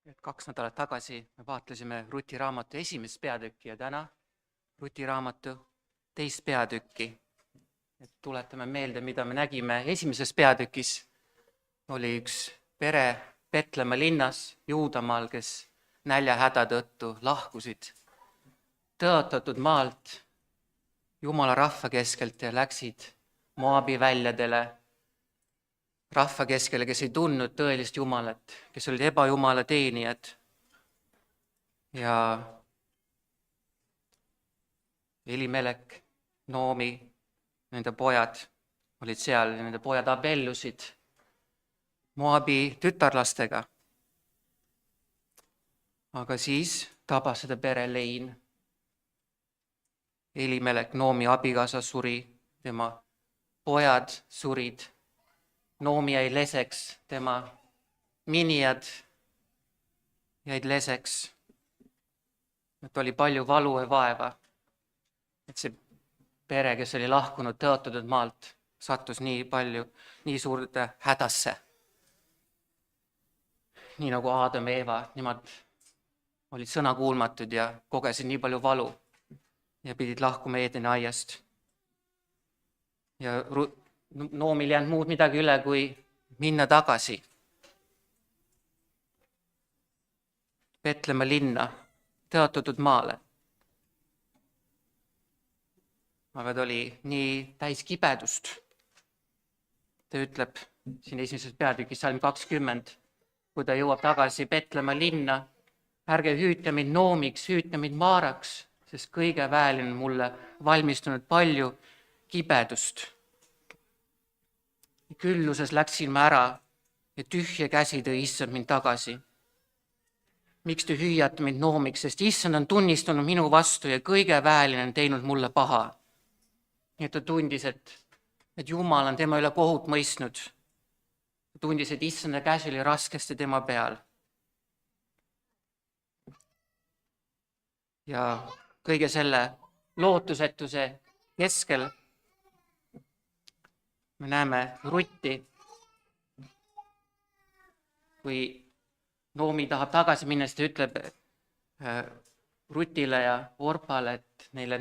et 2 nädalat tagasi me vaatlesime Ruti raamatu esimest peatükki ja täna Ruti raamatu teist peatükki. Et tuletame meelde, mida me nägime esimeses peatükis. Oli üks pere Petlemma linnas Juudamaal, kes näljahäda tõttu lahkusid tõotatud maalt Jumala rahva keskelt ja läksid Moabi väljadele rahva keskele, kes ei tundnud tõelist Jumalat, kes olid ebajumala teenijad. Ja Elimelek, Noomi, nende pojad olid seal ja nende pojad abiellusid Moabi tütarlastega. Aga siis tabas seda pere lein. Elimelek, Noomi abikaasa suri, tema pojad surid. Noomi jäi leseks, tema minijad jäid leseks. Et oli palju valu ja vaeva, et see pere, kes oli lahkunud tõotatud maalt, sattus nii suurde hädasse. Nii nagu Aadam ja Eeva, nemad olid sõnakuulmatud ja kogesid nii palju valu ja pidid lahkuma Eedeni aiast. Ja Noomil jäänud muud midagi üle, kui minna tagasi Petlemma linna, tõotatud maale. Aga ta oli nii täis kibedust. Ta ütleb siin esimeses peatükis salm 20, kui ta jõuab tagasi Petlemma linna, ärge hüüdke mind Noomiks, hüüdke mind Maaraks, sest kõige väelin mulle valmistunud palju kibedust. Külluses läksin ma ära ja tühja käsi tõi issand mind tagasi. Miks te hüüate mind Noomiks, sest issand on tunnistanud minu vastu ja kõige väelin on teinud mulle paha. Nii et ta tundis, et Jumal on tema üle kohut mõistnud. Ta tundis, et issanda käsi oli raskesti tema peal. Ja kõige selle lootusetuse keskel me näeme Rutti, kui Noomi tahab tagasi minna, siis ta ütleb Rutile ja Orpale, et neile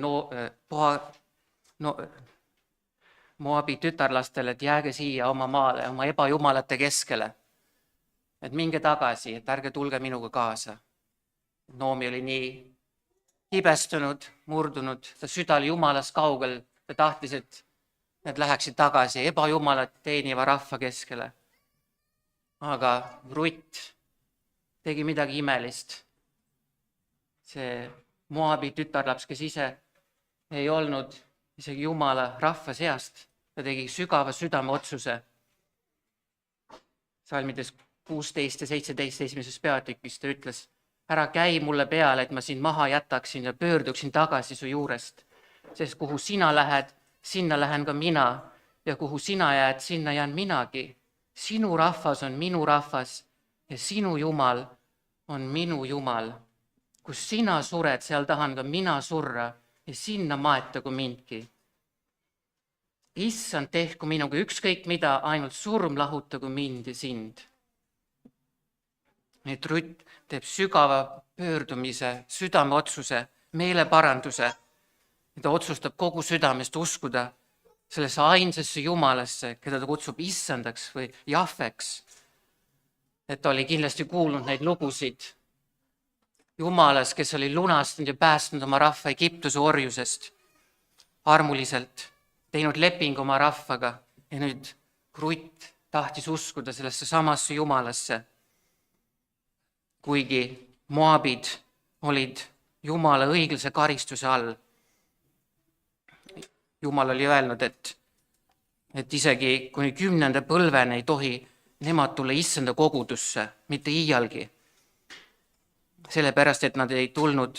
Moabi tütarlastele, et jääge siia oma maale, oma ebajumalate keskele. Et minge tagasi, et ärge tulge minuga kaasa. Noomi oli nii hibestunud, murdunud, ta süda oli Jumalast kaugel, ta tahtis, et nad läheksid tagasi ebajumalat teeniva rahva keskele. Aga Rutt tegi midagi imelist. See Moabi tütarlaps, kes ise ei olnud isegi Jumala rahva seast, ta tegi sügava südameotsuse. Salmides 16 ja 17 esimeses peatükis ta ütles, ära käi mulle peale, et ma sind maha jätaksin ja pöörduksin tagasi su juurest, sest kuhu sina lähed, sinna lähen ka mina ja kuhu sina jääd, sinna jään minagi. Sinu rahvas on minu rahvas ja sinu Jumal on minu Jumal. Kus sina sured, seal tahan ka mina surra ja sinna maetagu mindki. Issand, tehku minuga ükskõik mida, ainult surm lahutagu mind ja sind. Nüüd Rutt teeb sügava pöördumise, südameotsuse, meeleparanduse. Ta otsustab kogu südamest uskuda sellesse ainsasse Jumalasse, keda ta kutsub issandaks või Jahveks. Et ta oli kindlasti kuulnud neid lugusid Jumalas, kes oli lunastanud ja päästnud oma rahva Egiptuse orjusest armuliselt, teinud lepingu oma rahvaga ja nüüd Rutt tahtis uskuda sellesse samasse Jumalasse. Kuigi Moabid olid Jumala õiglase karistuse all. Jumal oli öelnud, et isegi kuni 10. põlveni ei tohi nemad tulla issanda kogudusse, mitte iialgi. Sellepärast, et nad ei tulnud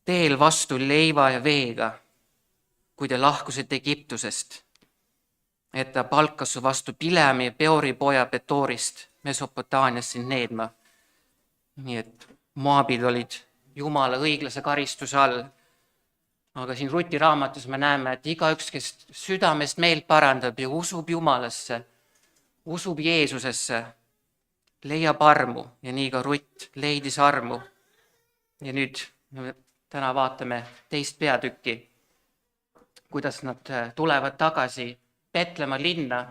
teel vastu leiva ja veega, kui te lahkusite Egiptusest. Et ta palkas su vastu Pilemi ja Peori poja Petoorist Mesopotaanias sind needma. Nii et Moabid olid Jumala õiglase karistuse all. Aga siin Ruti raamatus me näeme, et igaüks, kes südamest meelt parandab ja usub Jumalasse, usub Jeesusesse, leiab armu ja nii ka Rutt leidis armu. Ja nüüd täna vaatame teist peatükki, kuidas nad tulevad tagasi Petlemma linna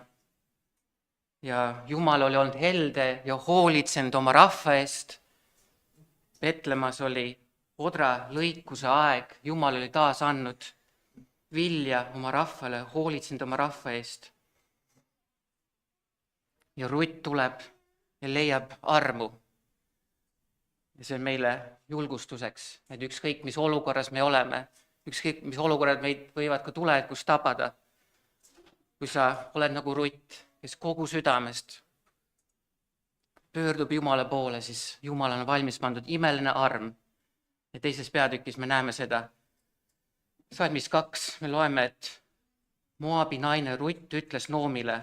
ja Jumal oli olnud helde ja hoolitsenud oma rahva eest. Petlemmas oli odra lõikuse aeg, Jumal oli taas andnud vilja oma rahvale, hoolitsenud oma rahva eest. Ja Rutt tuleb ja leiab armu. Ja see on meile julgustuseks, et ükskõik mis olukorras me oleme, ükskõik mis olukorrad meid võivad ka tulevikus tabada. Kui sa oled nagu Rutt, kes kogu südamest pöördub Jumala poole, siis Jumal on valmis pandud imeline arm. Ja teises peatükis me näeme seda. Salmis 2 me loeme, et Moabi naine Rutt ütles Noomile,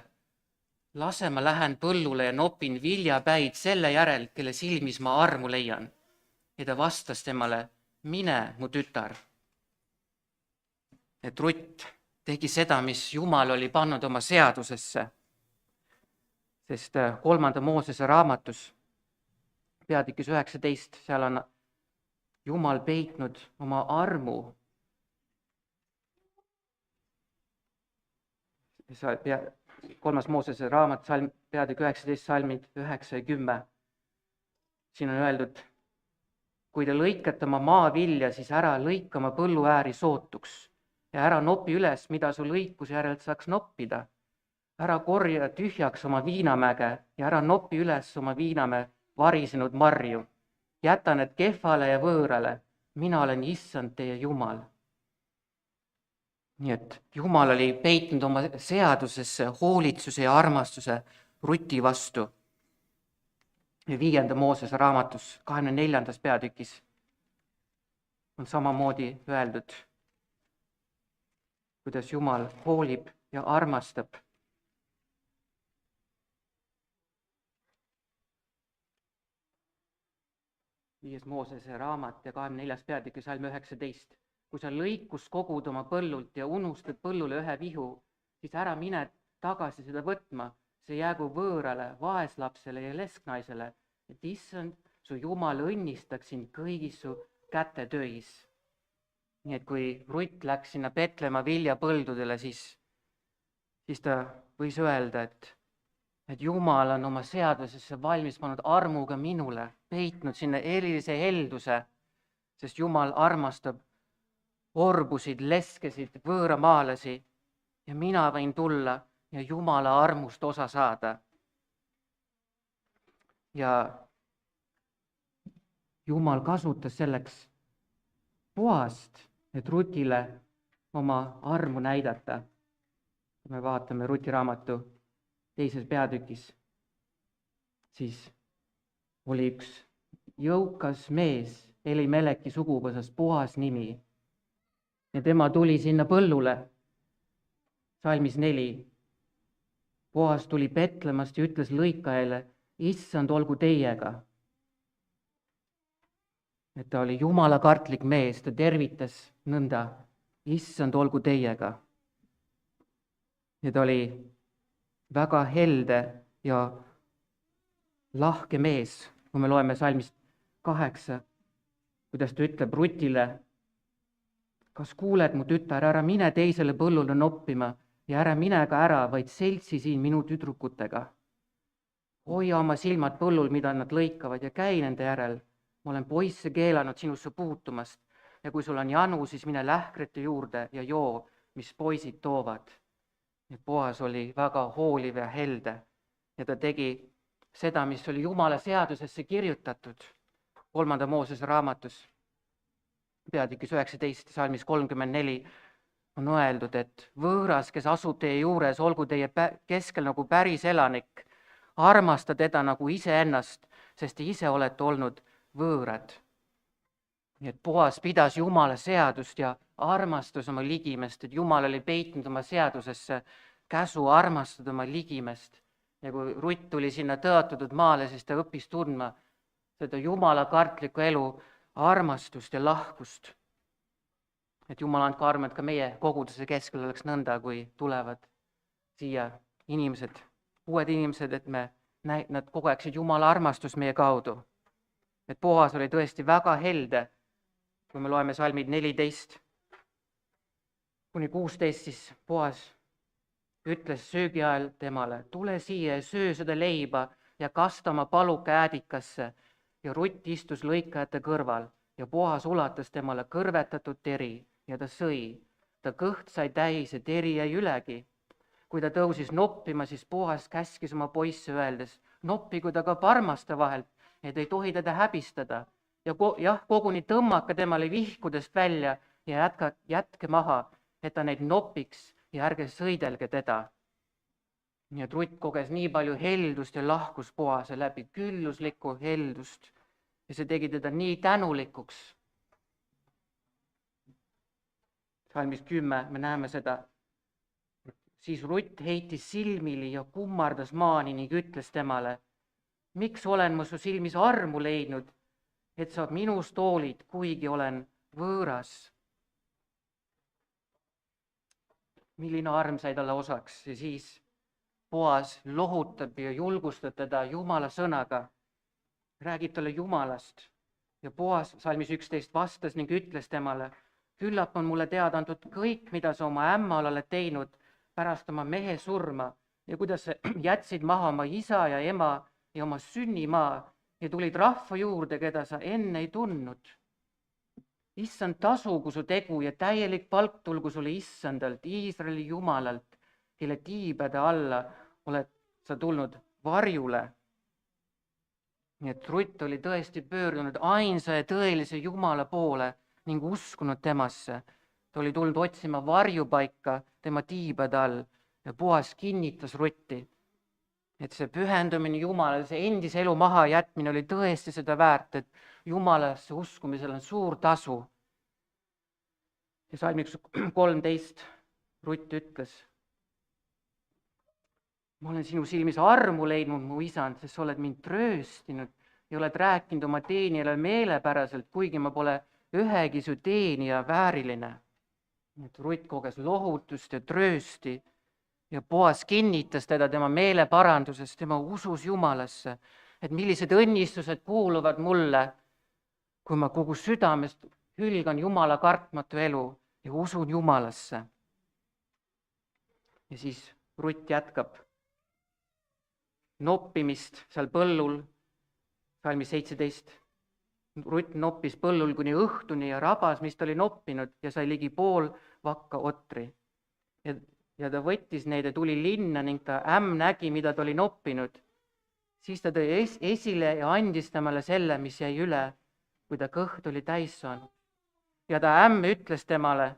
lase ma lähen põllule ja nopin viljapäid selle järel, kelle silmis ma armu leian. Ja ta vastas temale, mine, mu tütar. Et Rutt tegi seda, mis Jumal oli pannud oma seadusesse. Sest 3. Moosese raamatus, peatükis 19, seal on Jumal peitnud oma armu. 3. Moosese raamat, peatükk 19, salmid 9 ja 10. Siin on öeldud, kui te lõikate oma maavilja, siis ära lõika oma põlluääri sootuks ja ära nopi üles, mida su lõikuse järelt saaks noppida. Ära korja tühjaks oma viinamäge ja ära nopi üles oma viinamäe varisenud marju. Jäta need kehvale ja võõrale. Mina olen issand teie Jumal. Nii et Jumal oli peitnud oma seadusesse hoolitsuse ja armastuse Ruti vastu. Ja 5. Moosese raamatus 24. peatükis on samamoodi öeldud, kuidas Jumal hoolib ja armastab. 5. Moosese raamat ja 24. peatükk ja salm 19. Kui sa lõikust kogud oma põllult ja unustad põllule ühe vihu, siis ära mine tagasi seda võtma, see jäägu võõrale, vaeslapsele ja lesknaisele, et issand, su Jumal õnnistaks sind kõigis su kätetöis. Nii et kui Rutt läks sinna Petlemma viljapõldudele, siis ta võis öelda, et Jumal on oma seadusesse valmis pannud armuga minule, peitnud sinna erilise helduse, sest Jumal armastab orbusid, leskesid, võõramaalasi ja mina võin tulla ja Jumala armust osa saada. Ja Jumal kasutas selleks Boast, et Rutile oma armu näidata. Kui me vaatame Ruti raamatu 2. peatükis, siis oli üks jõukas mees Elimeleki suguvõsast, Boas nimi. Ja tema tuli sinna põllule, salmis 4. Boas tuli Petlemmast ja ütles lõikajale, issand, olgu teiega. Et ta oli jumalakartlik mees, ta tervitas nõnda, issand, olgu teiega. Ja ta oli väga helde ja lahke mees, kui me loeme salmist 8, kuidas ta ütleb Rutile, kas kuuled, mu tütar, ära mine teisele põllule noppima ja ära mine ka ära, vaid seltsi siin minu tüdrukutega. Hoia oma silmad põllul, mida nad lõikavad ja käi nende järel. Ma olen poisse keelanud sinusse puutumast ja kui sul on janu, siis mine lähkrite juurde ja joo, mis poisid toovad. Boas oli väga hooliv ja helde ja ta tegi seda, mis oli Jumala seadusesse kirjutatud 3. Moosese raamatus. Peatükis 19, salmis 34 on öeldud, et võõras, kes asub teie juures, olgu teie keskel nagu päris elanik, armasta teda nagu iseennast, sest te ise olete olnud võõrad. Nii et Boas pidas Jumala seadust ja armastas oma ligimest, et Jumal oli peitnud oma seadusesse käsu armastada oma ligimest. Ja kui Rutt tuli sinna tõotatud maale, siis ta õppis tundma seda Jumala kartlikku elu, armastust ja lahkust. Et Jumal andku armu, et ka meie koguduse keskel oleks nõnda, kui tulevad siia inimesed, uued inimesed, et me nad kogeksid Jumala armastust meie kaudu. Et Boas oli tõesti väga helde, kui me loeme salmid 14 kuni 16, siis Boas ütles söögi ajal temale, tule siia ja söö seda leiba ja kasta oma paluka äädikasse. Ja Rutt istus lõikajate kõrval ja Boas ulatas temale kõrvetatud teri ja ta sõi. Ta kõht sai täis ja teri jäi ülegi. Kui ta tõusis noppima, siis Boas käskis oma poisse öeldes, noppigu ta ka parmaste vahelt, et ei tohi teda häbistada. Ja koguni tõmmake temale vihkudest välja ja jätke maha, et ta neid nopiks ja ärge sõidelge teda. Nii et Rutt koges nii palju heldust ja lahkus Boase läbi, külluslikku heldust. Ja see tegi teda nii tänulikuks. Salmis 10 me näeme seda. Siis Rutt heitis silmili ja kummardas maani ning ütles temale, miks olen ma su silmis armu leidnud, et sa minust hoolid, kuigi olen võõras. Milline arm sai talle osaks ja siis Boas lohutab ja julgustab teda Jumala sõnaga, räägib talle Jumalast ja Boas salmis 11 vastas ning ütles temale, küllap on mulle teada antud kõik, mida sa oma ämmal oled teinud pärast oma mehe surma ja kuidas sa jätsid maha oma isa ja ema ja oma sünnimaa ja tulid rahva juurde, keda sa enne ei tundnud. Issand tasugu su tegu ja täielik palk tulgu sulle Issandalt, Iisraeli Jumalalt, kelle tiibade alla oled sa tulnud varjule. Nii et Rutt oli tõesti pöördunud ainsa ja tõelise Jumala poole ning uskunud temasse. Ta oli tulnud otsima varjupaika tema tiibade all ja Boas kinnitas Rutti, et see pühendumine Jumalale, see endise elu maha jätmine oli tõesti seda väärt, et Jumalasse uskumisel on suur tasu. Ja salmiks 13 Rutt ütles, ma olen sinu silmis armu leidnud, mu isand, sest sa oled mind trööstinud ja oled rääkinud oma teenijale meelepäraselt, kuigi ma pole ühegi su teenija vääriline. Rutt koges lohutust ja tröösti ja Boas kinnitas teda tema meeleparandusest, tema usus Jumalasse, et millised õnnistused kuuluvad mulle, kui ma kogu südamest hülgan Jumala kartmatu elu ja usun Jumalasse. Ja siis Rutt jätkab noppimist seal põllul, salmis 17. Rutt noppis põllul kuni õhtuni ja rabas, mis ta oli noppinud ja sai ligi pool vakka otri. Ja ta võttis neid ja tuli linna ning ta ämm nägi, mida ta oli noppinud. Siis ta tõi esile ja andis temale selle, mis jäi üle, kui ta kõht oli täis saanud. Ja ta ämm ütles temale,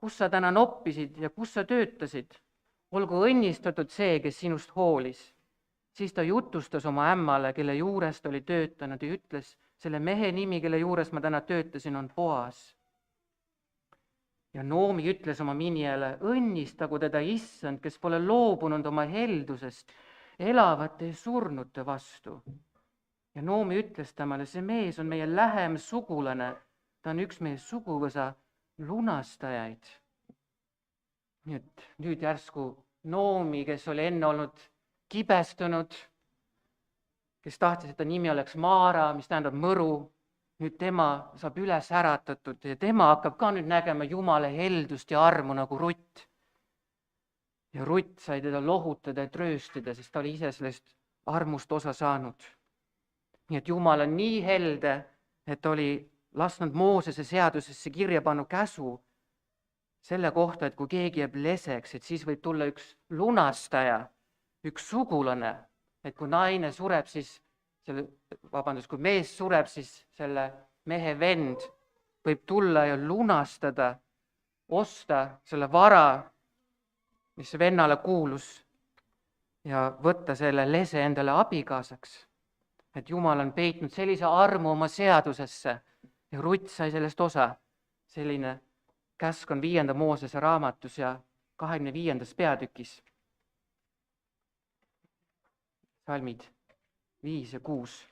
kus sa täna noppisid ja kus sa töötasid? Olgu õnnistatud see, kes sinust hoolis. Siis ta jutustas oma ämmale, kelle juures ta oli töötanud ja ütles, selle mehe nimi, kelle juures ma täna töötasin, on Boas. Ja Noomi ütles oma minijale, õnnistagu teda Issand, kes pole loobunud oma heldusest elavate ja surnute vastu. Ja Noomi ütles temale, see mees on meie lähem sugulane, ta on üks meie suguvõsa lunastajaid. Nüüd järsku Noomi, kes oli enne olnud kibestunud, kes tahtis, et ta nimi oleks Maara, mis tähendab mõru, nüüd tema saab üles äratatud ja tema hakkab ka nüüd nägema Jumala heldust ja armu nagu Rutt. Ja Rutt sai teda lohutada ja trööstada, sest ta oli ise sellest armust osa saanud. Nii et Jumal on nii helde, et oli lasknud Moosese seadusesse kirja pannu käsu selle kohta, et kui keegi jääb leseks, et siis võib tulla üks lunastaja, üks sugulane, et kui naine sureb, siis kui mees sureb, siis selle mehe vend võib tulla ja lunastada, osta selle vara, mis vennale kuulus ja võtta selle lese endale abikaasaks. Et Jumal on peitnud sellise armu oma seadusesse ja Rutt sai sellest osa. Selline käsk on 5. Moosese raamatus ja 25. peatükis. Salmid 5 ja 6.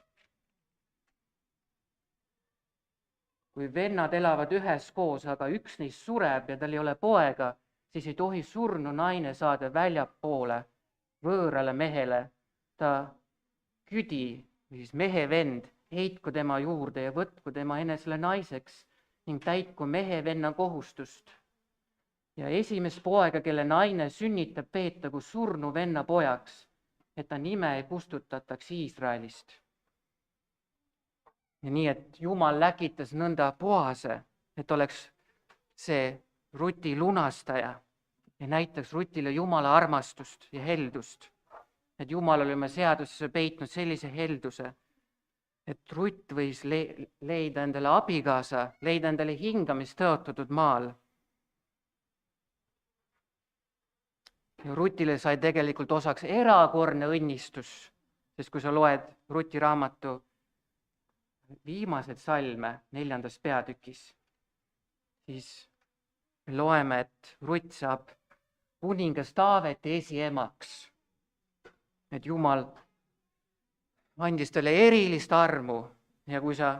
Kui vennad elavad üheskoos, aga üks neist sureb ja tal ei ole poega, siis ei tohi surnu naine saada väljapoole võõrale mehele. Ta küdi või siis mehe vend, heitku tema juurde ja võtku tema enesele naiseks ning täitku mehe venna kohustust. Ja esimest poega, kelle naine sünnitab, peetagu surnu venna pojaks, et ta nime ei kustutataks Iisraelist. Ja nii, et Jumal läkitas nõnda Boase, et oleks see Ruti lunastaja ja näitaks Rutile Jumala armastust ja heldust. Et Jumal oli oma seadusesse peitnud sellise helduse, et Rutt võis leida endale abikaasa, leida endale hingamist tõotatud maal. Ja Rutile sai tegelikult osaks erakordne õnnistus, sest kui sa loed Ruti raamatu viimased salme 4. peatükis, siis me loeme, et Rutt saab kuningas Taaveti esiemaks. Et Jumal andis talle erilist armu ja kui sa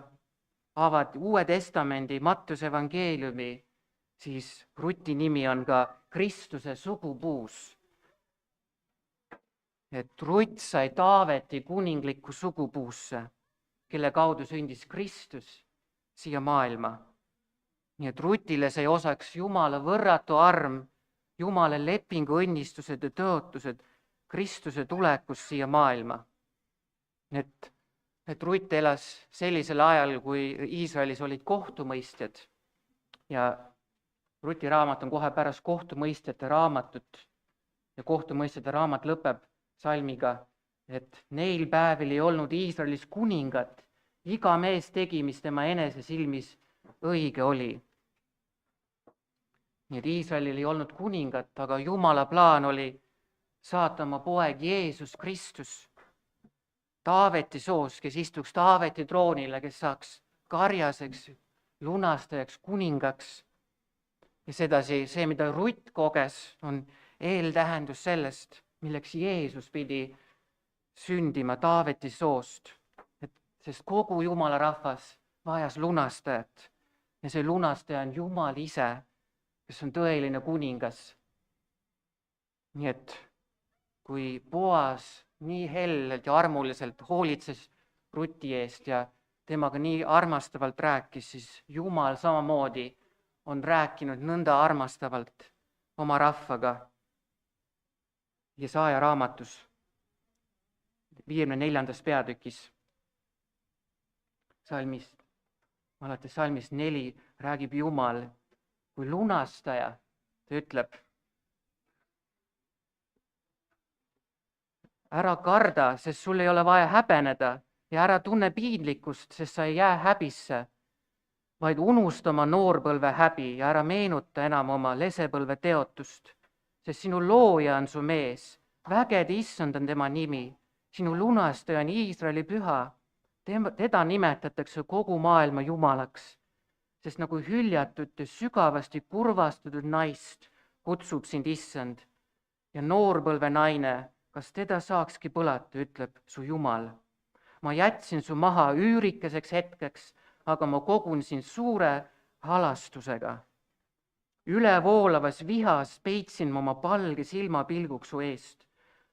avad Uue Testamendi Mattuse evangeeliumi, siis Ruti nimi on ka Kristuse sugupuus. Et Rutt sai Taaveti kuninglikku sugupuusse, kelle kaudu sündis Kristus siia maailma. Nii et Rutile sai osaks Jumala võrratu arm, Jumala lepingu õnnistused ja tõotused Kristuse tulekus siia maailma. Et Rutt elas sellisel ajal, kui Iisraelis olid kohtumõistjad ja Ruti raamat on kohe pärast kohtumõistjate raamatut ja kohtumõistjate raamat lõpeb salmiga, et neil päevil ei olnud Iisraelis kuningat, iga mees tegi, mis tema enese silmis õige oli. Nii et Iisraelil ei olnud kuningat, aga Jumala plaan oli saata oma poeg Jeesus Kristus Taaveti soos, kes istuks Taaveti troonile, kes saaks karjaseks, lunastajaks, kuningaks. Ja sedasi see, mida Rutt koges, on eeltähendus sellest, milleks Jeesus pidi sündima Taaveti soost. Sest kogu Jumala rahvas vajas lunastajat ja see lunastaja on Jumal ise, kes on tõeline kuningas. Nii et kui Boas nii hellelt ja armuliselt hoolitses Ruti eest ja temaga nii armastavalt rääkis, siis Jumal samamoodi on rääkinud nõnda armastavalt oma rahvaga. Jesaja raamatus 54. peatükis alates salmist 4 räägib Jumal kui lunastaja, ta ütleb: ära karda, sest sul ei ole vaja häbeneda ja ära tunne piinlikkust, sest sa ei jää häbisse, vaid unusta oma noorpõlve häbi ja ära meenuta enam oma lesepõlve teotust, sest sinu looja on su mees, vägede issand on tema nimi, sinu lunastaja on Iisraeli püha, teda nimetatakse kogu maailma Jumalaks, sest nagu hüljatud ja sügavasti kurvastatud naist kutsub sind issand ja noorpõlve naine, kas teda saakski põlata, ütleb su Jumal. Ma jätsin su maha üürikeseks hetkeks, aga ma kogun sind suure halastusega. Ülevoolavas vihas peitsin ma oma palge silmapilguks su eest,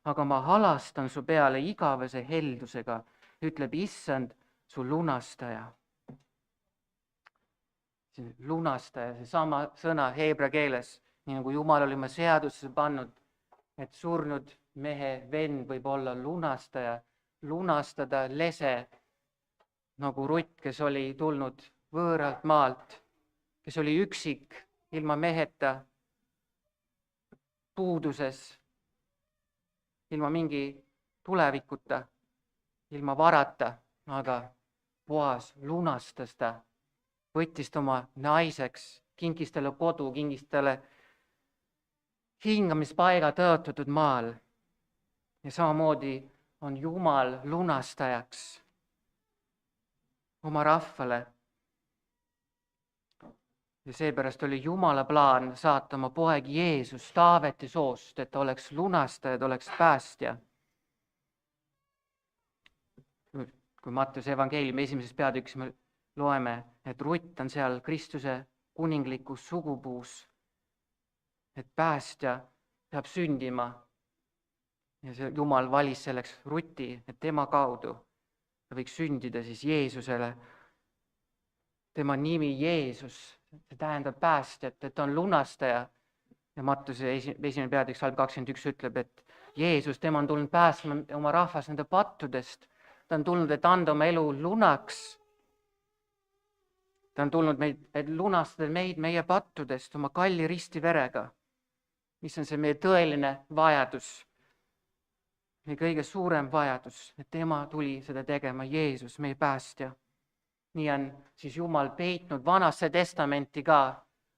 aga ma halastan su peale igavese heldusega, ütleb issand, su lunastaja. Lunastaja, seesama sõna heebra keeles, nii nagu Jumal oli oma seadusesse pannud, et surnud mehe vend võib olla lunastaja, lunastada lese, nagu Rutt, kes oli tulnud võõralt maalt, kes oli üksik, ilma meheta, puuduses, ilma mingi tulevikuta, ilma varata, aga Boas lunastas ta, võttis ta oma naiseks, kinkis talle kodu, kinkis talle hingamispaiga tõotatud maal. Ja samamoodi on Jumal lunastajaks oma rahvale. Ja seepärast oli Jumala plaan saata oma poeg Jeesus Taaveti soost, et ta oleks lunastaja, ta oleks päästja. Kui Mattuse evangeeliumi 1. peatükis me loeme, et Rutt on seal Kristuse kuninglikus sugupuus, et päästja peab sündima Ja see Jumal valis selleks Ruti, et tema kaudu ta võiks sündida siis Jeesusele. Tema nimi Jeesus, see tähendab päästjat, et ta on lunastaja. Ja Mattuse 1. peatükk salm 21 ütleb, et Jeesus, tema on tulnud päästma oma rahvast nende pattudest. Ta on tulnud, et anda oma elu lunaks. Ta on tulnud, et lunastada meid meie pattudest oma kalli ristiverega. Mis on see meie tõeline vajadus? Meie kõige suurem vajadus, et tema tuli seda tegema, Jeesus, meie päästja. Nii on siis Jumal peitnud Vanasse testamenti ka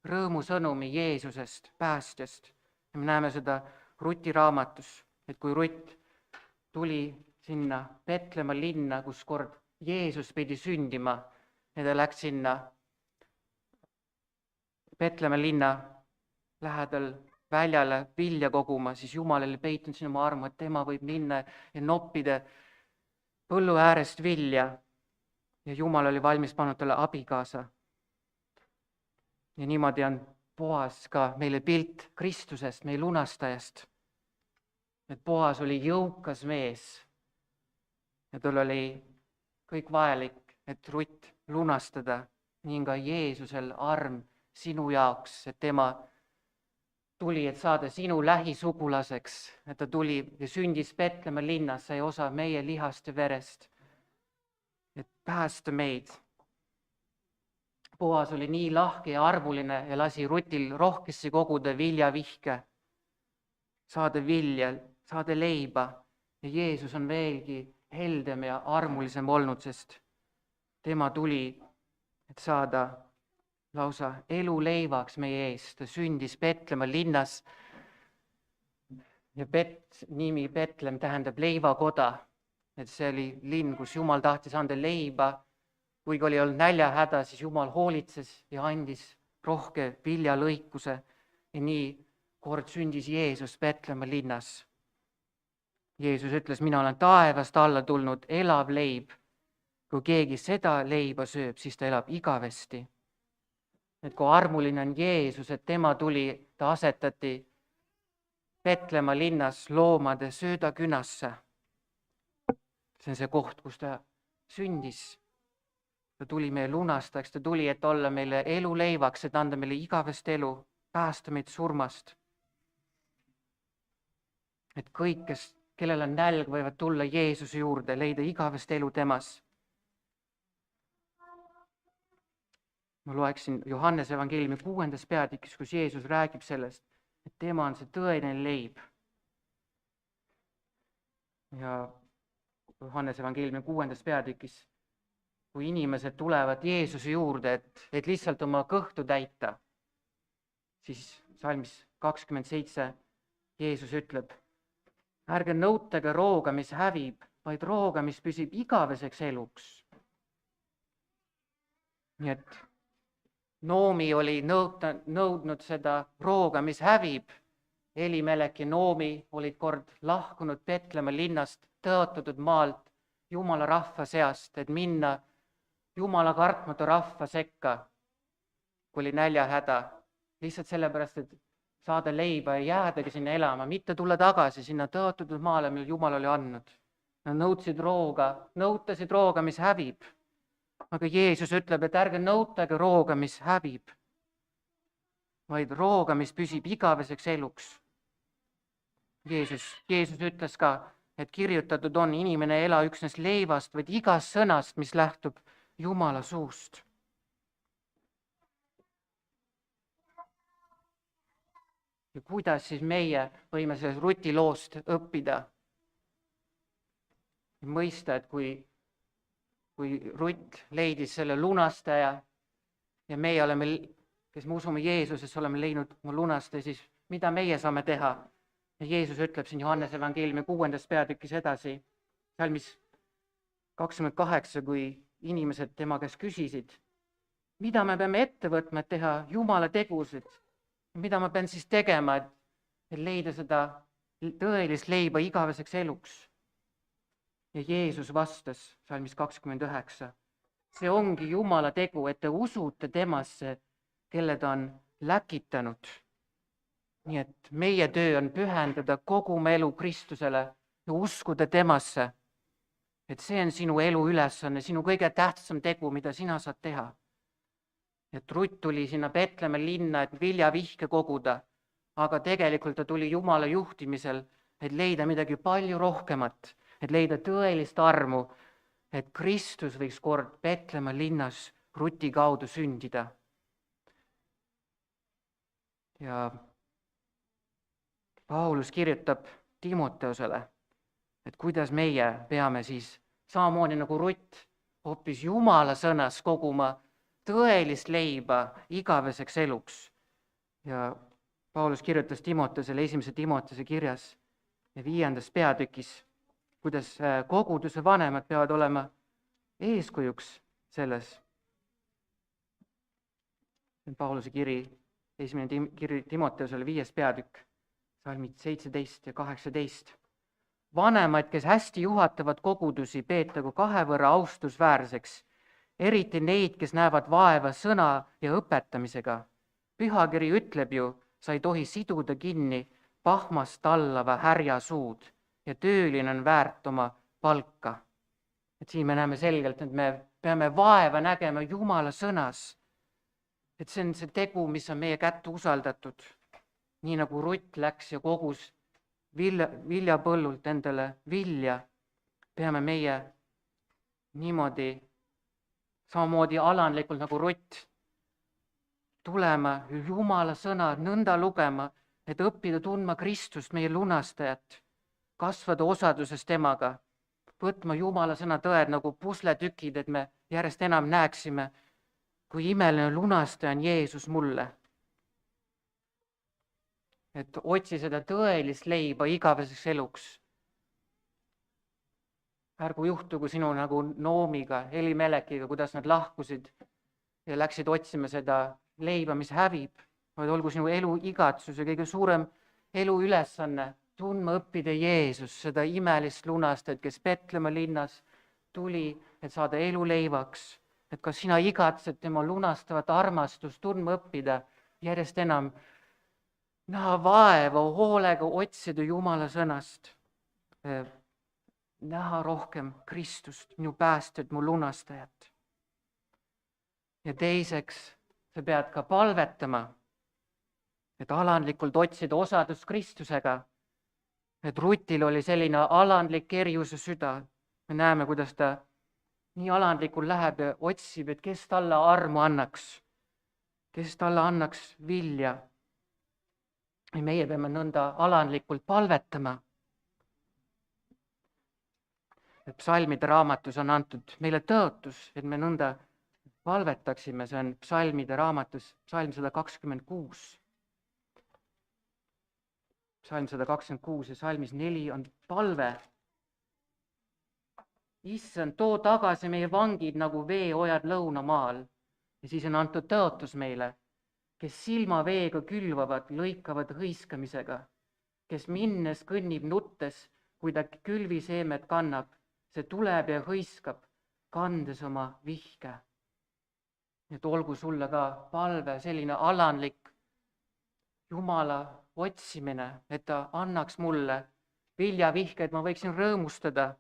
rõõmusõnumi Jeesusest, päästjast. Ja me näeme seda Ruti raamatus, et kui Rutt tuli sinna Petlemma linna, kus kord Jeesus pidi sündima ja ta läks sinna Petlemma linna lähedal väljale vilja koguma, siis Jumal oli peitnud sinna oma armu, et tema võib minna ja noppida põllu äärest vilja. Ja Jumal oli valmis pannud talle abikaasa. Ja niimoodi on Boas ka meile pilt Kristusest, meie lunastajast. Et Boas oli jõukas mees ja tal oli kõik vajalik, et Rutt lunastada. Nii ka Jeesusel arm sinu jaoks, et tema tuli, et saada sinu lähisugulaseks, et ta tuli ja sündis Petlemma linnas, sai osa meie lihast ja verest, et päästa meid. Boas oli nii lahke ja armuline ja lasi Rutil rohkesse koguda viljavihke, saada vilja, saada leiba ja Jeesus on veelgi heldem ja armulisem olnud, sest tema tuli, et saada lausa elu leivaks meie eest. Ta sündis Petlemma linnas ja nimi Petlem tähendab leivakoda, et see oli linn, kus Jumal tahtis anda leiba. Kuigi oli olnud näljahäda, siis Jumal hoolitses ja andis rohke viljalõikuse ja nii kord sündis Jeesus Petlemma linnas. Jeesus ütles, mina olen taevast alla tulnud elav leib. Kui keegi seda leiba sööb, siis ta elab igavesti. Et kui armuline on Jeesus, et tema tuli, ta asetati Petlemma linnas loomade söödakünasse. See on see koht, kus ta sündis. Ta tuli meie lunastajaks, ta tuli, et olla meile elu leivaks, et anda meile igavest elu, päästa meid surmast. Et kõik, kellel on nälg, võivad tulla Jeesuse juurde, leida igavest elu temas. Ma loeksin Johannese evangeeliumi 6. peatükis, kus Jeesus räägib sellest, et tema on see tõeline leib. Ja Johannese evangeeliumi 6. peatükis, kui inimesed tulevad Jeesuse juurde, et lihtsalt oma kõhtu täita, siis salmis 27 Jeesus ütleb, ärge nõutage rooga, mis hävib, vaid rooga, mis püsib igaveseks eluks. Nii et Noomi oli nõudnud seda rooga, mis hävib. Elimelek ja Noomi olid kord lahkunud Petlemma linnast, tõotatud maalt, Jumala rahva seast, et minna Jumala kartmatu rahva sekka, kui oli näljahäda. Lihtsalt sellepärast, et saada leiba ja jäädagi sinna elama, mitte tulla tagasi sinna tõotatud maale, mille Jumal oli andnud. Nad nõutasid rooga, mis hävib. Aga Jeesus ütleb, et ärge nõutage rooga, mis hävib, vaid rooga, mis püsib igaveseks eluks. Jeesus ütles ka, et kirjutatud on, inimene ei ela üksnes leivast, vaid igast sõnast, mis lähtub Jumala suust. Ja kuidas siis meie võime sellest Ruti loost õppida? Mõista, et kui Rutt leidis selle lunastaja ja meie oleme, kes me usume Jeesusesse, oleme leidnud oma lunastaja, siis mida meie saame teha? Ja Jeesus ütleb siin Johannese evangeeliumi 6. peatükis edasi, salmis 28, kui inimesed tema käest küsisid, mida me peame ette võtma, et teha Jumala tegusid? Mida ma pean siis tegema, et leida seda tõelist leiba igaveseks eluks? Ja Jeesus vastas salmis 29. See ongi Jumala tegu, et te usute temasse, kelle ta on läkitanud. nii et meie töö on pühendada kogu oma elu Kristusele ja uskuda temasse. Et see on sinu elu ülesanne, sinu kõige tähtsam tegu, mida sina saad teha. Et Rutt tuli sinna Betlemme linna, et viljavihke koguda, aga tegelikult ta tuli Jumala juhtimisel, et leida midagi palju rohkemat, et leida tõelist armu, et Kristus võiks kord Betlemme linnas Ruti kaudu sündida. Ja Paulus kirjutab Timoteusele, et kuidas meie peame siis samamoodi nagu Rutt hoopis Jumala sõnas koguma tõelist leiba igaveseks eluks. Ja Paulus kirjutas Timoteusele 1. Timoteuse kirjas 5. peatükis, kuidas koguduse vanemad peavad olema eeskujuks selles. Pauluse kiri, 1. kiri Timoteusele 5. peatükk, salmid 17 ja 18. Vanemad, kes hästi juhatavad kogudusi, peetagu kahevõrra austusväärseks, eriti neid, kes näevad vaeva sõna ja õpetamisega. Pühakiri ütleb ju, sa ei tohi siduda kinni pahmast tallava härja suud ja tööline on väärt oma palka. Et siin me näeme selgelt, et me peame vaeva nägema Jumala sõnas. Et see on see tegu, mis on meie kätte usaldatud. Nii nagu Rutt läks ja kogus viljapõllult endale vilja, peame meie niimoodi samamoodi alandlikult nagu Rutt tulema Jumala sõna nõnda lugema, et õppida tundma Kristust, meie lunastajat, kasvada osaduses temaga, võtma Jumala sõna tõed nagu pusletükid, et me järjest enam näeksime, kui imeline lunastaja on Jeesus mulle. Et otsi seda tõelist leiba igaveseks eluks. Ärgu juhtugu sinu nagu Noomiga, Elimelekiga, kuidas nad lahkusid ja läksid otsima seda leiba, mis hävib, vaid olgu sinu elu igatsus ja kõige suurem elu ülesanne tundma õppida Jeesus, seda imelist lunastajat, kes Betlemme linnas tuli, et saada elu leivaks. Et kas sina igatsed tema lunastavat armastust tundma õppida järjest enam, näha vaeva, hoolega otsida Jumala sõnast, näha rohkem Kristust, minu päästjat, mu lunastajat. Ja teiseks, sa pead ka palvetama, et alandlikult otsida osadust Kristusega. Et Rutil oli selline alandlik kerjuse süda. Me näeme, kuidas ta nii alandlikul läheb ja otsib, et kes talle armu annaks, kes talle annaks vilja. Ja meie peame nõnda alandlikult palvetama. Et psalmide raamatus on antud meile tõotus, et me nõnda palvetaksime, see on psalmide raamatus, psalm 126. Psalm 126 ja psalmis 4 on palve. Issand, too tagasi meie vangid nagu veeojad lõunamaal. Ja siis on antud tõotus meile, kes silmaveega külvavad, lõikavad hõiskamisega, kes minnes kõnnib nuttes, kui ta külviseemet kannab, see tuleb ja hõiskab, kandes oma vihke. Et olgu sulle ka palve, selline alandlik Jumala otsimine, et ta annaks mulle viljavihke, et ma võiksin rõõmustada,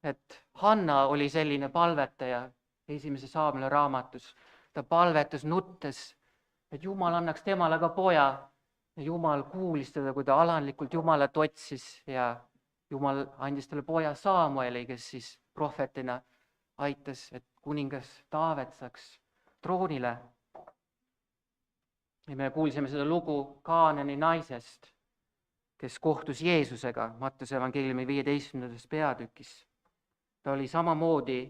et Hanna oli selline palvetaja 1. Saamule raamatus. Ta palvetas nuttes, et Jumal annaks temale ka poja. Ja Jumal kuulis teda, kui ta alandlikult Jumalat otsis ja Jumal andis talle poja Saamueli, kes siis prohvetina aitas, et kuningas Taavet saaks troonile. Ja me kuulsime seda lugu Kaanani naisest, kes kohtus Jeesusega Mattuse evangeeliumi 15. peatükis. Ta oli samamoodi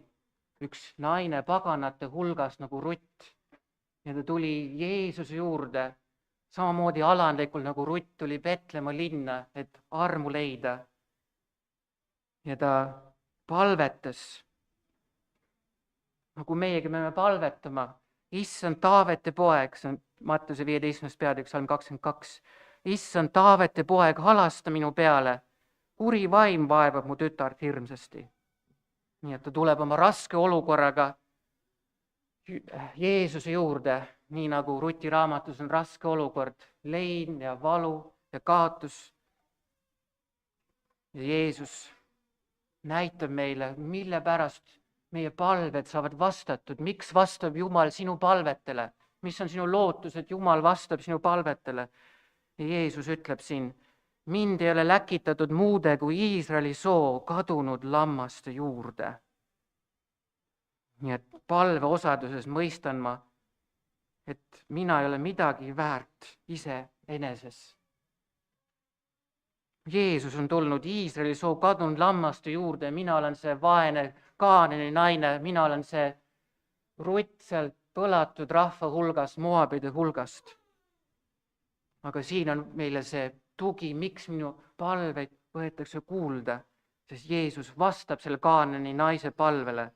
üks naine paganate hulgas nagu Rutt ja ta tuli Jeesuse juurde samamoodi alandlikult nagu Rutt tuli Betlemme linna, et armu leida. Ja ta palvetas, nagu meiegi peame palvetama, Issand Taavete poeg, see on Mattuse 15. peatükk, salm 22. Issand Taavete poeg, halasta minu peale, kuri vaim vaevab mu tütart hirmsasti. Nii et ta tuleb oma raske olukorraga Jeesuse juurde, nii nagu Ruti raamatus on raske olukord, lein ja valu ja kaotus. Ja Jeesus näitab meile, mille pärast meie palved saavad vastatud, miks vastab Jumal sinu palvetele, mis on sinu lootus, et Jumal vastab sinu palvetele. Ja Jeesus ütleb siin, mind ei ole läkitatud muude kui Iisraeli soo kadunud lammaste juurde. Nii et palve osaduses mõistan ma, et mina ei ole midagi väärt iseeneses. Jeesus on tulnud Iisraeli soo kadunud lammaste juurde, mina olen see vaene Kaanani naine, mina olen see Rutt sealt põlatud rahva hulgast, moabide hulgast. Aga siin on meile see tugi, miks minu palveid võetakse kuulda, sest Jeesus vastab selle Kaanani naise palvele.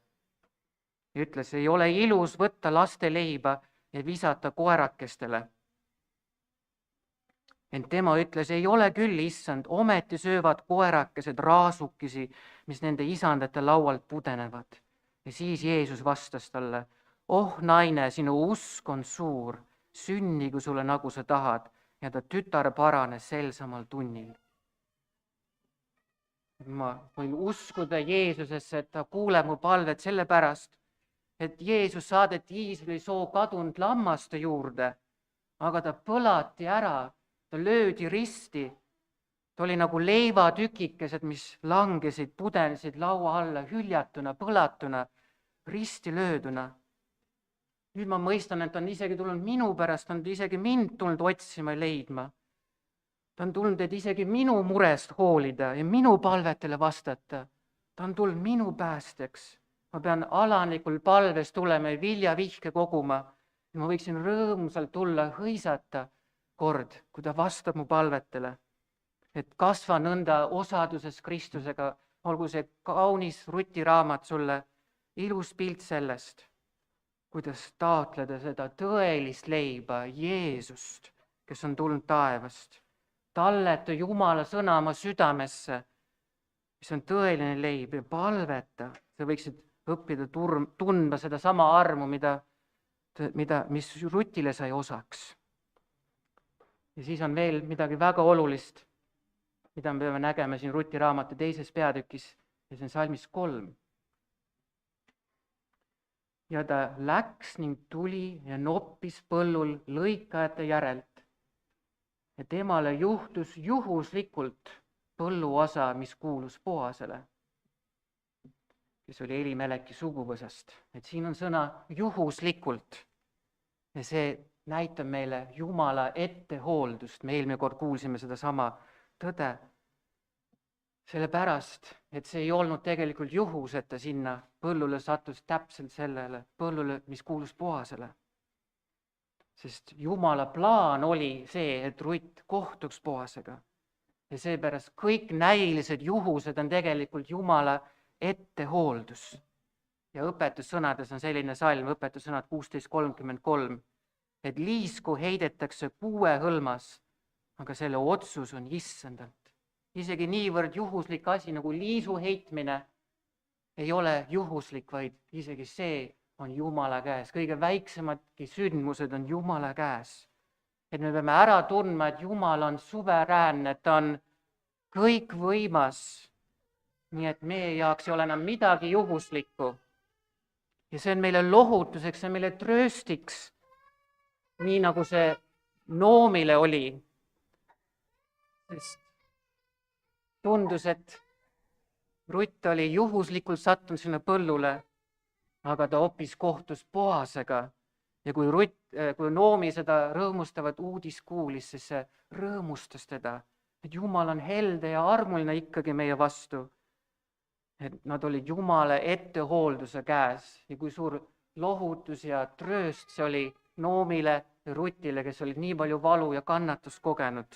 Ja ütles, ei ole ilus võtta laste leiba ja visata koerakestele. Ent tema ütles, ei ole küll, issand, ometi söövad koerakesed raasukesi, mis nende isandate laualt pudenevad. Ja siis Jeesus vastas talle, oh naine, sinu usk on suur, sünnigu sulle nagu sa tahad, ja ta tütar paranes sel samal tunnil. Ma võin uskuda Jeesusesse, et ta kuuleb mu palvet sellepärast, et Jeesus saadeti Iisraeli soo kadunud lammaste juurde, aga ta põlati ära, ta löödi risti, ta oli nagu leivatükikesed, mis langesid, pudenesid laua alla hüljatuna, põlatuna, risti lööduna. Nüüd ma mõistan, et ta on isegi tulnud minu pärast, ta on isegi mind tulnud otsima ja leidma. Ta on tulnud, et isegi minu murest hoolida ja minu palvetele vastata. Ta on tulnud minu päästjaks. Ma pean alanikul palves tulema ja viljavihke koguma. Ja ma võiksin rõõmsalt tulla, hõisata kord, kui ta vastab mu palvetele. Et kasva nõnda osaduses Kristusega, olgu see kaunis Ruti raamat sulle, ilus pilt sellest, kuidas taotleda seda tõelist leiba, Jeesust, kes on tulnud taevast. Talleta Jumala sõna oma südamesse, mis on tõeline leib ja palveta. Sa võiksid õppida tundma seda sama armu, mis Rutile sai osaks. Ja siis on veel midagi väga olulist, mida me peame nägema siin Ruti raamatu 2. peatükis ja see on salmis 3. Ja ta läks ning tuli ja noppis põllul lõikajate järelt. Ja temale juhtus juhuslikult põlluosa, mis kuulus Boasele, kes oli Elimeleki suguvõsast. Et siin on sõna juhuslikult ja see näitab meile Jumala ettehooldust. Me eelmine kord kuulsime sedasama tõde. Sellepärast, et see ei olnud tegelikult juhus, et ta sinna põllule sattus täpselt sellele põllule, mis kuulus Boasele. Sest Jumala plaan oli see, et Rutt kohtuks Boasega. Ja seepärast kõik näilised juhused on tegelikult Jumala ettehooldus. Ja õpetussõnades on selline salm, õpetussõnad 16:33, et liisku heidetakse kuue hõlmas, aga selle otsus on issandalt. Isegi niivõrd juhuslik asi nagu liisu heitmine ei ole juhuslik, vaid isegi see on Jumala käes. Kõige väiksemadki sündmused on Jumala käes. Et me peame ära tundma, et Jumal on suveräänne, ta on kõikvõimas. Nii et meie jaoks ei ole enam midagi juhuslikku. Ja see on meile lohutuseks, see on meile trööstiks. Nii nagu see Noomile oli. Sest tundus, et Rutt oli juhuslikult sattunud sinna põllule, aga ta hoopis kohtus Boasega. Ja kui Noomi seda rõõmustavat uudist kuulis, siis see rõõmustas teda, et Jumal on helde ja armuline ikkagi meie vastu. Et nad olid Jumala ettehoolduse käes ja kui suur lohutus ja trööst see oli Noomile ja Rutile, kes olid nii palju valu ja kannatust kogenud.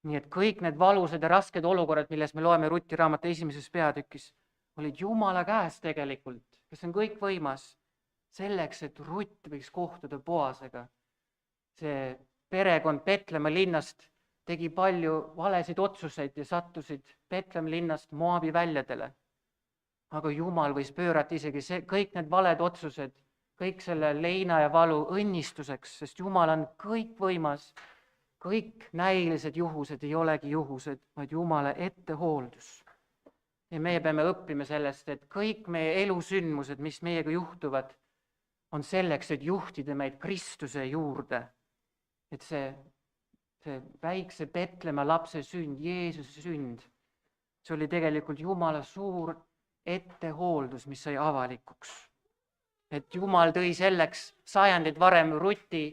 Nii et kõik need valusad ja rasked olukorrad, milles me loeme Ruti raamatu 1. peatükis, olid Jumala käes tegelikult, kes on kõik võimas, selleks, et Rutt võiks kohtuda Boasega. See perekond Petlemma linnast tegi palju valesid otsuseid ja sattusid Petlemma linnast Moabi väljadele. Aga Jumal võis pöörata isegi kõik need valed otsused, kõik selle leina ja valu õnnistuseks, sest Jumal on kõikvõimas, kõik näilised juhused ei olegi juhused, vaid Jumala ettehooldus. Ja meie peame õppima sellest, et kõik meie elusündmused, mis meiega juhtuvad, on selleks, et juhtida meid Kristuse juurde. Et see väikse Petlemma lapse sünd, Jeesuse sünd, see oli tegelikult Jumala suur ettehooldus, mis sai avalikuks. Et Jumal tõi selleks sajandid varem Ruti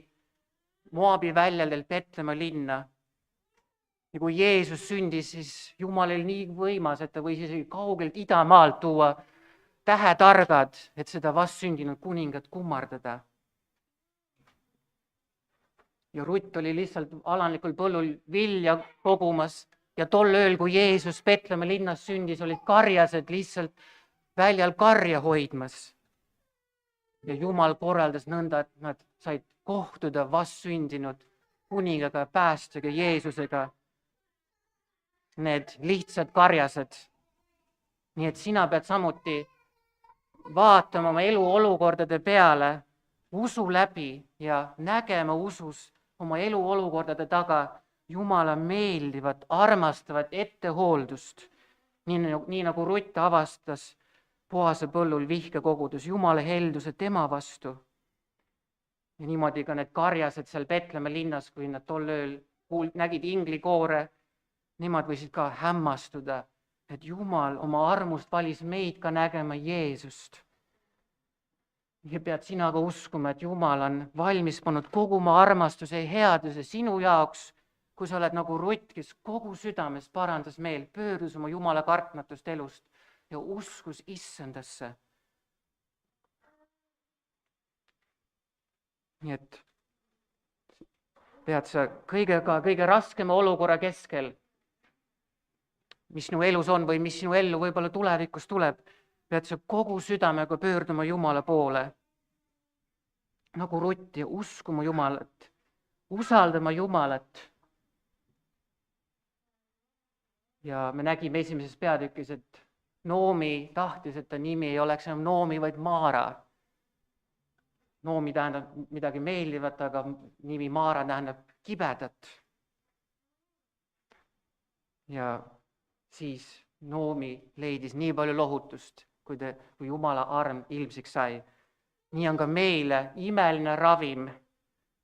Moabi väljadel Petlemma linna. Ja kui Jeesus sündis, siis Jumal oli nii võimas, et ta võis isegi kaugelt idamaalt tuua tähetargad, et seda vastsündinud kuningat kummardada. Ja Rutt oli lihtsalt alandlikul põllul vilja kogumas ja tol ööl, kui Jeesus Petlemma linnas sündis, olid karjased lihtsalt väljal karja hoidmas. Ja Jumal korraldas nõnda, et nad said kohtuda vastsündinud kuningaga, päästjaga, Jeesusega, need lihtsad karjased. Nii et sina pead samuti vaatama oma eluolukordade peale usu läbi ja nägema usus oma eluolukordade taga Jumala meeldivat, armastavat ettehooldust. Nii nagu Rutt avastas puhase põllul vihke kogudes Jumala helduse tema vastu. Ja niimoodi ka need karjased seal Petlemma linnas, kui nad tol ööl nägid inglikoore, nemad võisid ka hämmastuda, et Jumal oma armust valis meid ka nägema Jeesust. Ja pead sina ka uskuma, et Jumal on valmis pannud kogu oma armastuse ja headuse sinu jaoks, kui sa oled nagu Rutt, kes kogu südamest parandas meelt, pöördus oma Jumala kartmatust elust ja uskus Issandasse. Nii et pead sa kõige raskema olukorra keskel, mis sinu elus on või mis sinu ellu võib-olla tulevikus tuleb, pead sa kogu südamega pöörduma Jumala poole. Nagu Rutt ja uskuma Jumalat, usaldama Jumalat. Ja me nägime esimeses peatükis, et Noomi tahtis, et ta nimi ei oleks enam Noomi, vaid Maara. Noomi tähendab midagi meeldivat, aga nimi Maara tähendab kibedat. Ja siis Noomi leidis nii palju lohutust, kui Jumala arm ilmsiks sai. Nii on ka meile imeline ravim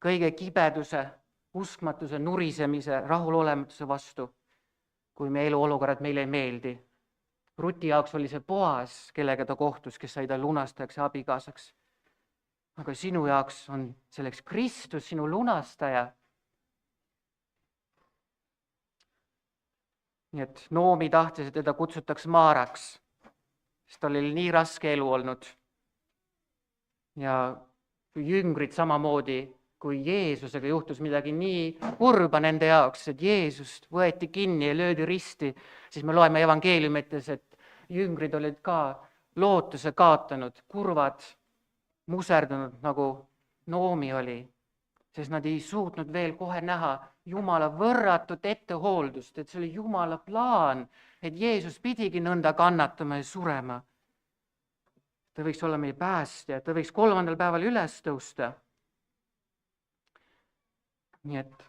kõige kibeduse, uskmatuse, nurisemise, rahulolematuse vastu, kui meie eluolukorrad meile ei meeldi. Ruti jaoks oli see Boas, kellega ta kohtus, kes sai ta lunastajaks ja abikaasaks. Aga sinu jaoks on selleks Kristus, sinu lunastaja. Nii et Noomi tahtis, et teda kutsutaks Maaraks, sest tal oli nii raske elu olnud. Ja jüngrid samamoodi, kui Jeesusega juhtus midagi nii kurba nende jaoks, et Jeesust võeti kinni ja löödi risti, siis me loeme evangeeliumites, et jüngrid olid ka lootuse kaotanud, kurvad, muserdunud, nagu Noomi oli, sest nad ei suutnud veel kohe näha Jumala võrratut ettehooldust, et see oli Jumala plaan, et Jeesus pidigi nõnda kannatama ja surema. Ta võiks olla meie päästja, ta võiks 3. päeval üles tõusta. Nii et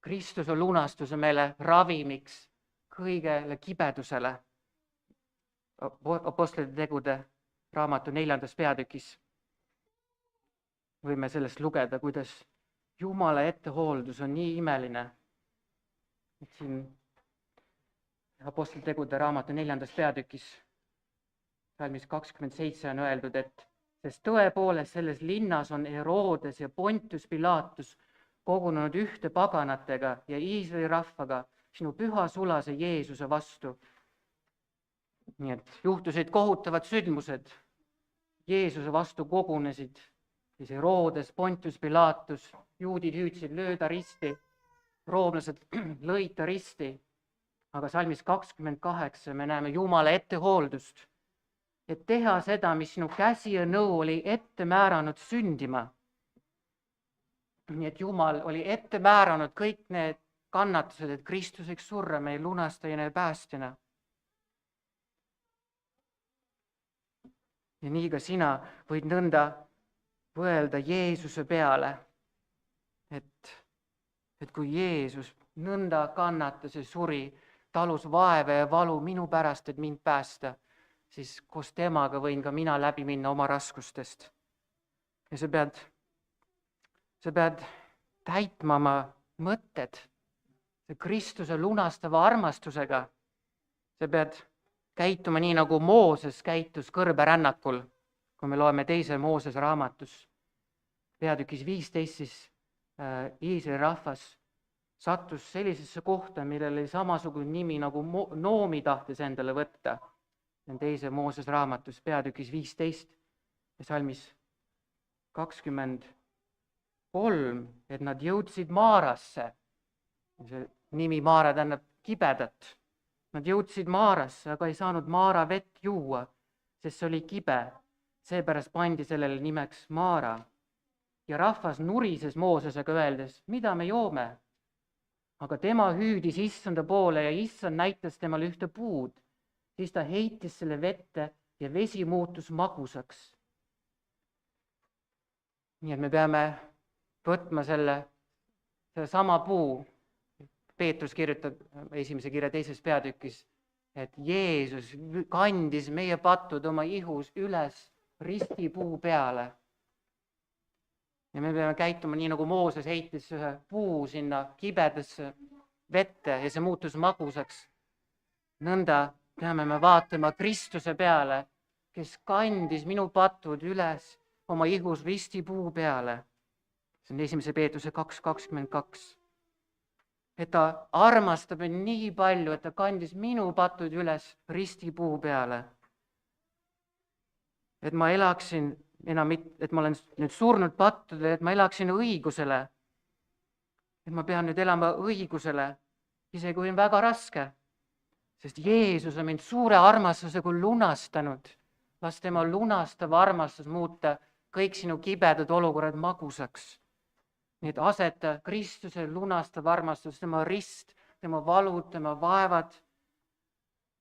Kristus on lunastuse meile ravimiks kõigele kibedusele. Apostlite tegude raamatu 4. peatükis võime sellest lugeda, kuidas Jumala ettehooldus on nii imeline. Et siin Apostlite tegude raamatu 4. peatükis salmis 27 on öeldud, et sest tõepoolest selles linnas on Herodes ja Pontius Pilatus kogunenud ühte paganatega ja Iisraeli rahvaga sinu püha sulase Jeesuse vastu. Nii et juhtusid kohutavad sündmused. Jeesuse vastu kogunesid siis Herodes, Pontius Pilatus, juudid hüüdsid lööda risti, roomlased lõid ta risti. Aga salmis 28 me näeme Jumala ettehooldust, et teha seda, mis sinu käsi ja nõu oli ette määranud sündima. Nii et Jumal oli ette määranud kõik need kannatused, et Kristus võiks surra meie lunastajana ja päästjana. Ja nii ka sina võid nõnda võelda Jeesuse peale, et et kui Jeesus nõnda kannatas ja suri, talus vaeva ja valu minu pärast, et mind päästa, siis koos temaga võin ka mina läbi minna oma raskustest. Ja sa pead täitma oma mõtted Kristuse lunastava armastusega. Sa pead käituma nii, nagu Mooses käitus kõrberännakul, kui me loeme 2. Mooses raamatus. Peatükis 15 siis Iisraeli rahvas sattus sellisesse kohta, millel oli samasugune nimi nagu Noomi tahtis endale võtta. 2. Mooses raamatus peatükis 15 ja salmis 23, et nad jõudsid Maarasse. See nimi Maara tähendab kibedat. Nad jõudsid Maarasse, aga ei saanud Maara vett juua, sest see oli kibe. Seepärast pandi sellele nimeks Maara. Ja rahvas nurises Moosesega öeldes, mida me joome? Aga tema hüüdis issanda poole ja issand näitas temale ühte puud. Siis ta heitis selle vette ja vesi muutus magusaks. Nii et me peame võtma selle sama puu. Peetrus kirjutab 1. kirja 2. peatükis, et Jeesus kandis meie pattud oma ihus üles ristipuu peale. Ja me peame käituma nii, nagu Mooses heitis ühe puu sinna kibedasse vette ja see muutus magusaks. Nõnda peame me vaatama Kristuse peale, kes kandis minu patud üles oma ihus ristipuu peale. See on 1. Peetruse 2:22. Et ta armastab mind nii palju, et ta kandis minu patud üles ristipuu peale. Et ma elaksin et ma olen nüüd surnud pattudele, et ma elaksin õigusele. Et ma pean nüüd elama õigusele, isegi kui on väga raske. Sest Jeesus on mind suure armastusega lunastanud. Las tema lunastav armastus muuta kõik sinu kibedad olukorrad magusaks. Nii et aseta Kristuse lunastav armastus, tema rist, tema valud, tema vaevad,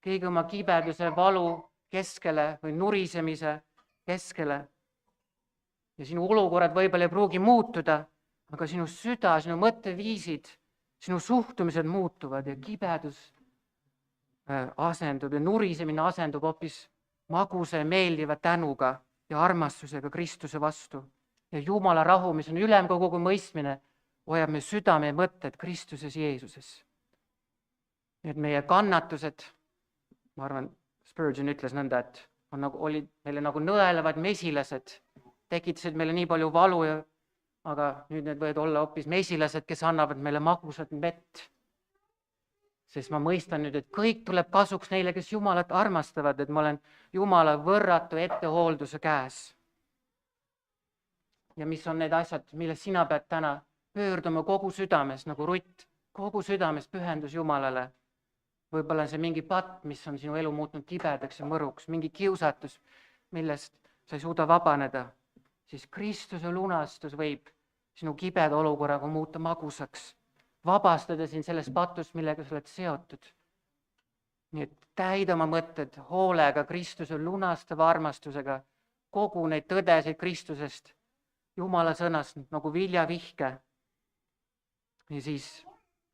kõige oma kibeduse valu keskele või nurisemise keskele. Ja sinu olukorrad võib-olla ei pruugi muutuda, aga sinu süda, sinu mõtteviisid, sinu suhtumised muutuvad ja kibedus asendub ja nurisemine asendub hoopis magusa ja meeldiva tänuga ja armastusega Kristuse vastu. Ja Jumala rahu, mis on ülem kui kogu mõistmine, hoiab meie südame ja mõtted Kristuses Jeesuses. Need meie kannatused, ma arvan, Spurgeon ütles nõnda, et olid meile nagu nõelevad mesilased, tekitasid meile nii palju valu, aga nüüd need võivad olla hoopis mesilased, kes annavad meile magusat vett. Sest ma mõistan nüüd, et kõik tuleb kasuks neile, kes Jumalat armastavad, et ma olen Jumala võrratu ettehoolduse käes. Ja mis on need asjad, millest sina pead täna pöörduma kogu südames, nagu Rutt, kogu südames pühendus Jumalale. Võib-olla on see mingi patt, mis on sinu elu muutnud kibedaks ja mõruks, mingi kiusatus, millest sa ei suuda vabaneda. Siis Kristuse lunastus võib sinu kibeda olukorraga muuta magusaks, vabastada sind sellest patust, millega sa oled seotud. Nii et täida oma mõtted hoolega Kristuse lunastava armastusega, kogu neid tõdesid Kristusest, Jumala sõnast nagu viljavihke. Ja siis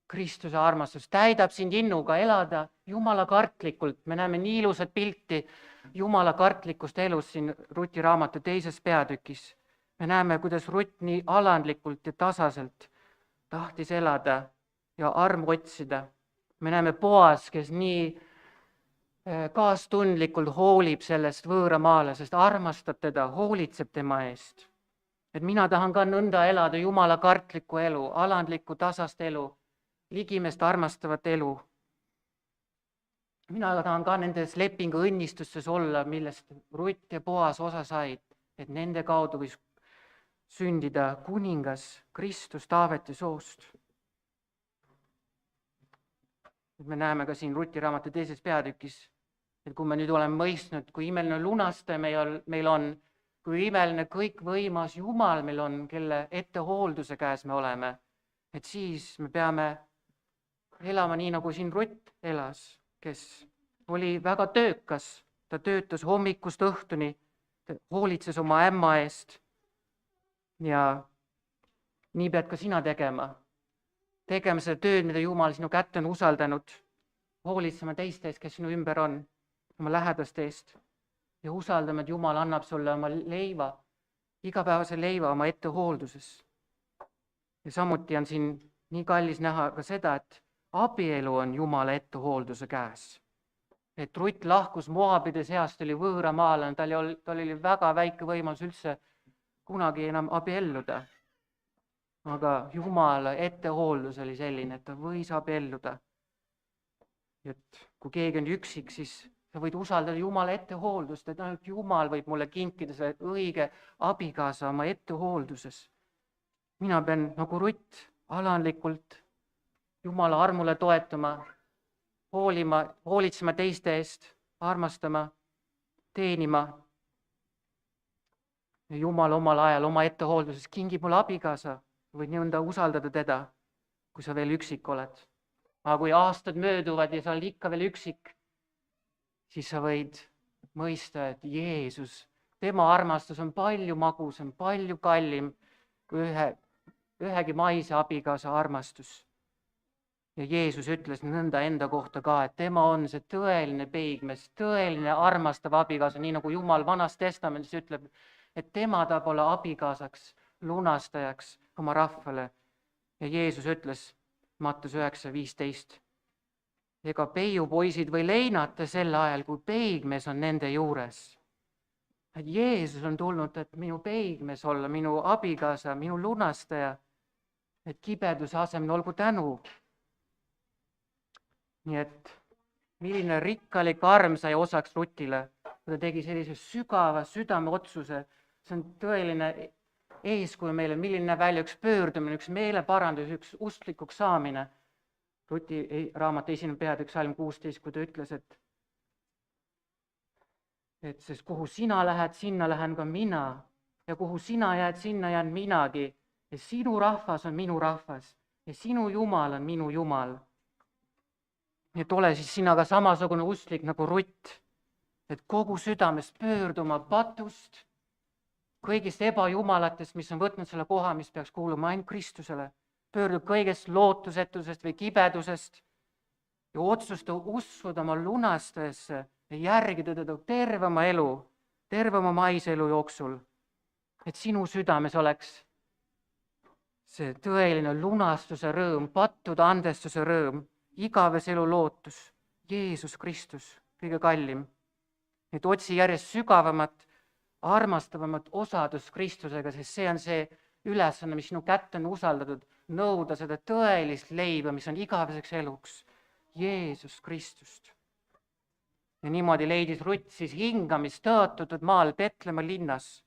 Kristuse armastus täidab sind innuga elada Jumala kartlikult. Me näeme nii ilusat pilti Jumala kartlikust elust siin Ruti raamatu 2. peatükis. Me näeme, kuidas Rutt nii alandlikult ja tasaselt tahtis elada ja armu otsida. Me näeme Boas, kes nii kaastundlikult hoolib sellest võõramaalasest, armastab teda, hoolitseb tema eest. Et mina tahan ka nõnda elada Jumala kartlikku elu, alandlikku tasast elu, ligimest armastavat elu. Mina tahan ka nendes lepingu õnnistustes olla, millest Rutt ja Boas osa said, et nende kaudu võis sündida kuningas Kristus Taaveti soost. Me näeme ka siin Ruti raamatu 2. peatükis, et kui me nüüd oleme mõistnud, kui imeline lunastaja meil on, kui imeline kõikvõimas Jumal meil on, kelle ettehoolduse käes me oleme, et siis me peame elama nii, nagu siin Rutt elas, kes oli väga töökas. Ta töötas hommikust õhtuni, hoolitses oma ämma eest ja nii pead ka sina tegema. tegema seda tööd, mida Jumal sinu kätte on usaldanud, hoolitsema teiste eest, kes sinu ümber on, oma lähedaste eest ja usaldama, et Jumal annab sulle oma leiva, igapäevase leiva oma ettehoolduses. Ja samuti on siin nii kallis näha ka seda, et abielu on Jumala ettehoolduse käes. Et Rutt lahkus Moabide seast, oli võõramaalane, tal oli väga väike võimalus üldse kunagi enam abielluda. Aga Jumala ettehooldus oli selline, et ta võis abielluda. Et kui keegi on üksik, siis sa võid usaldada Jumala ettehooldust, et ainult Jumal võib mulle kinkida selle õige abikaasa oma ettehoolduses. Mina pean nagu Rutt alandlikult Jumala armule toetuma, hoolitsema teiste eest, armastama, teenima. Ja Jumal omal ajal oma ettehoolduses kingib mulle abikaasa, võid nõnda usaldada teda, kui sa veel üksik oled. Aga kui aastad mööduvad ja sa oled ikka veel üksik, siis sa võid mõista, et Jeesus, tema armastus on palju magusam, palju kallim kui ühegi maise abikaasa armastus. Ja Jeesus ütles nõnda enda kohta ka, et tema on see tõeline peigmees, tõeline armastav abikaasa, nii nagu Jumal Vanas Testamendis ütleb, et tema tahab olla abikaasaks, lunastajaks oma rahvale. Ja Jeesus ütles Mattus 9:15, ega peiupoisid või leinata sel ajal, kui peigmees on nende juures. Et Jeesus on tulnud, et minu peigmees olla, minu abikaasa, minu lunastaja, et kibeduse asemel olgu tänu. Nii et milline rikkalik arm sai osaks Rutile, kui ta tegi sellise sügava südameotsuse. See on tõeline eeskuju meile, milline näeb välja üks pöördumine, üks meeleparandus, üks usklikuks saamine. Ruti raamatu 1. peatükk salm 16, kui ta ütles, et sest kuhu sina lähed, sinna lähen ka mina ja kuhu sina jääd, sinna jään minagi ja sinu rahvas on minu rahvas ja sinu Jumal on minu Jumal. Nii et ole siis sina ka samasugune usklik nagu Rutt, et kogu südamest pöörduma patust, kõigist ebajumalatest, mis on võtnud selle koha, mis peaks kuuluma ainult Kristusele, pöördub kõigest lootusetusest või kibedusest ja otsusta uskuda oma lunastajasse ja järgida teda terve oma elu, terve oma maise elu jooksul, et sinu südames oleks see tõeline lunastuse rõõm, pattude andestuse rõõm, igavese elu lootus, Jeesus Kristus, kõige kallim. Et otsi järjest sügavamat, armastavamat osadust Kristusega, sest see on see ülesanne, mis sinu kätte on usaldatud, nõuda seda tõelist leiba, mis on igaveseks eluks, Jeesus Kristust. Ja niimoodi leidis Rutt siis hingamist tõotatud maal Petlemma linnas.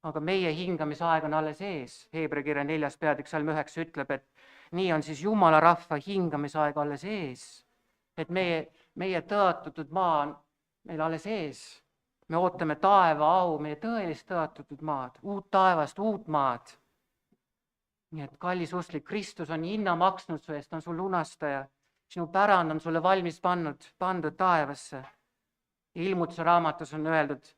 Aga meie hingamisaeg on alles ees. Heebrea kirja 4. peatükk salm 9 ütleb, et nii on siis Jumala rahva hingamisaeg alles ees. Et meie tõotatud maa on meil alles ees. Me ootame taeva au, meie tõelist tõotatud maad, uut taevast, uut maad. Nii et kallis usklik, Kristus on hinna maksnud su eest, on su lunastaja. Sinu pärand on sulle valmis pandud taevasse. Ilmutuse raamatus on öeldud,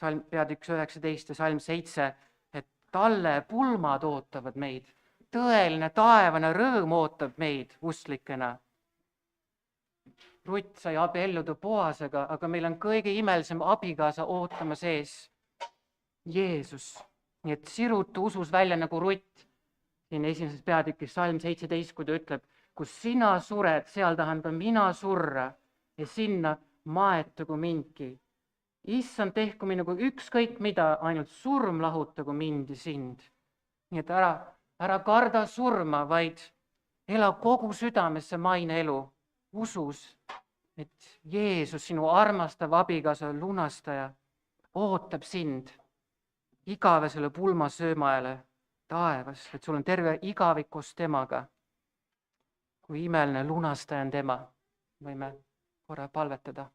salm peatükk 19 ja salm 7, et talle pulmad ootavad meid. Tõeline taevane rõõm ootab meid usklikena. Rutt sai abielluda Boasega, aga meil on kõige imelisem abikaasa ootama sees, Jeesus. Nii et sirutu usus välja nagu Rutt. Siin 1. peatükis salm 17, kui ta ütleb, kus sina sured, seal tahan ka mina surra ja sinna maetagu mindki. Issand, tehku minuga ükskõik mida, ainult surm lahutagu mind ja sind. Nii et ära karda surma, vaid ela kogu südamesse maine elu, usus, et Jeesus, sinu armastav abikaasa lunastaja, ootab sind igavesele pulmasöömaele taevas, et sul on terve igavik koos temaga. Kui imeline lunastaja on tema, võime korra palvetada.